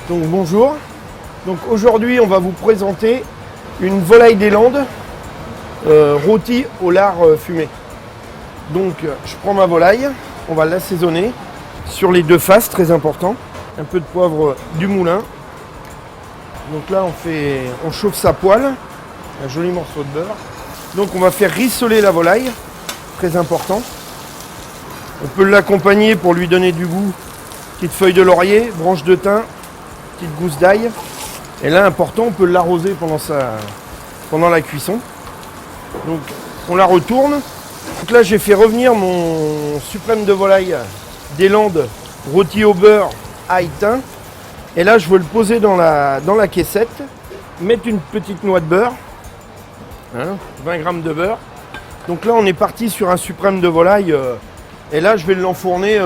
Donc bonjour. Donc aujourd'hui on va vous présenter une volaille des Landes rôtie au lard fumé. Donc je prends ma volaille, on va l'assaisonner sur les deux faces, très important. Un peu de poivre du moulin. Donc là on chauffe sa poêle, un joli morceau de beurre. Donc on va faire rissoler la volaille, très important. On peut l'accompagner pour lui donner du goût, petite feuille de laurier, branche de thym, petite gousse d'ail. Et là, important, on peut l'arroser pendant la cuisson. Donc, on la retourne. Donc là, j'ai fait revenir mon suprême de volaille des Landes rôti au beurre, ail, thym. Et là, je veux le poser dans la caissette, mettre une petite noix de beurre, 20 grammes de beurre. Donc là, on est parti sur un suprême de volaille. Et là, je vais l'enfourner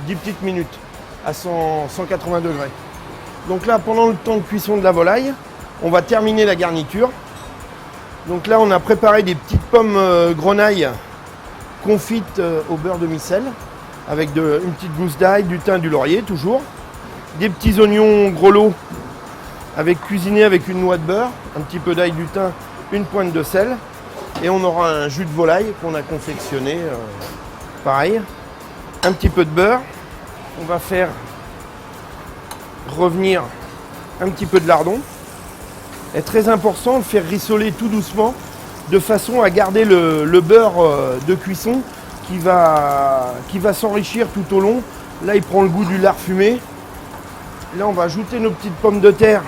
10 petites minutes à 180 degrés. Donc là, pendant le temps de cuisson de la volaille, on va terminer la garniture. Donc là, on a préparé des petites pommes grenaille confites au beurre de micelle avec une petite gousse d'ail, du thym, du laurier toujours. Des petits oignons grelots cuisinés avec une noix de beurre, un petit peu d'ail, du thym, une pointe de sel. Et on aura un jus de volaille qu'on a confectionné, pareil. Un petit peu de beurre. On va faire revenir un petit peu de lardon. Et très important de faire rissoler tout doucement de façon à garder le beurre de cuisson qui va s'enrichir tout au long. Là, il prend le goût du lard fumé. Là, on va ajouter nos petites pommes de terre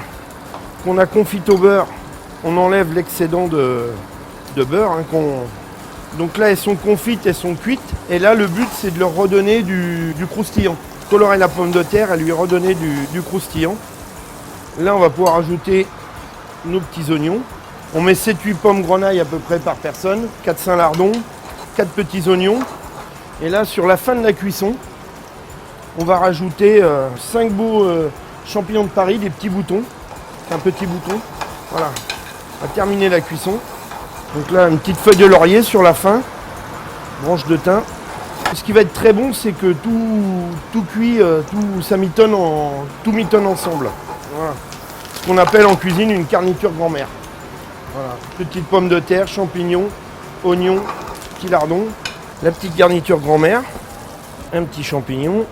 qu'on a confites au beurre. On enlève l'excédent de beurre. Donc là, elles sont confites, elles sont cuites. Et là, le but, c'est de leur redonner du croustillant. Colorer la pomme de terre et lui redonner du croustillant. Là, on va pouvoir ajouter nos petits oignons. On met 7-8 pommes grenaille à peu près par personne, 4-5 lardons, 4 petits oignons. Et là, sur la fin de la cuisson, on va rajouter 5 beaux champignons de Paris, des petits boutons, un petit bouton. Voilà, on va terminer la cuisson. Donc là, une petite feuille de laurier sur la fin, branche de thym. Ce qui va être très bon, c'est que tout cuit, tout mitonne ensemble. Voilà. Ce qu'on appelle en cuisine une garniture grand-mère. Voilà. Petite pomme de terre, champignons, oignons, petit lardon. La petite garniture grand-mère, un petit champignon.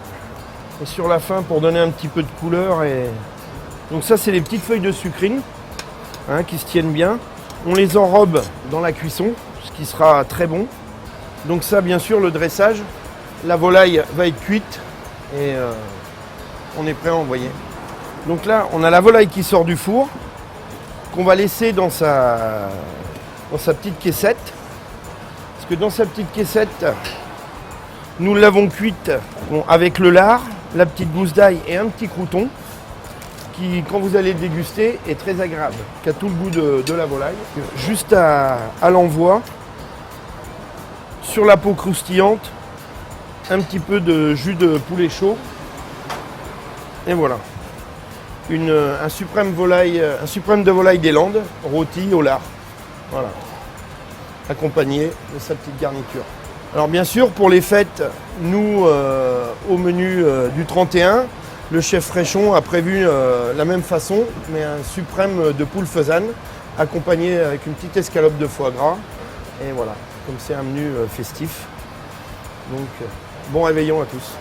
Et sur la fin, pour donner un petit peu de couleur. Donc ça, c'est les petites feuilles de sucrine qui se tiennent bien. On les enrobe dans la cuisson, ce qui sera très bon. Donc ça, bien sûr, le dressage, la volaille va être cuite et on est prêt à envoyer. Donc là, on a la volaille qui sort du four, qu'on va laisser dans sa petite caissette. Parce que dans sa petite caissette, nous l'avons cuite avec le lard, la petite gousse d'ail et un petit crouton, qui, quand vous allez le déguster, est très agréable, qui a tout le goût de la volaille. Juste à l'envoi, sur la peau croustillante, un petit peu de jus de poulet chaud. Et voilà. Un suprême de volaille des Landes, rôti au lard. Voilà. Accompagné de sa petite garniture. Alors bien sûr, pour les fêtes, nous, au menu du 31, le chef Fréchon a prévu la même façon, mais un suprême de poule faisane, accompagné avec une petite escalope de foie gras. Et voilà, comme c'est un menu festif. Donc, bon réveillon à tous.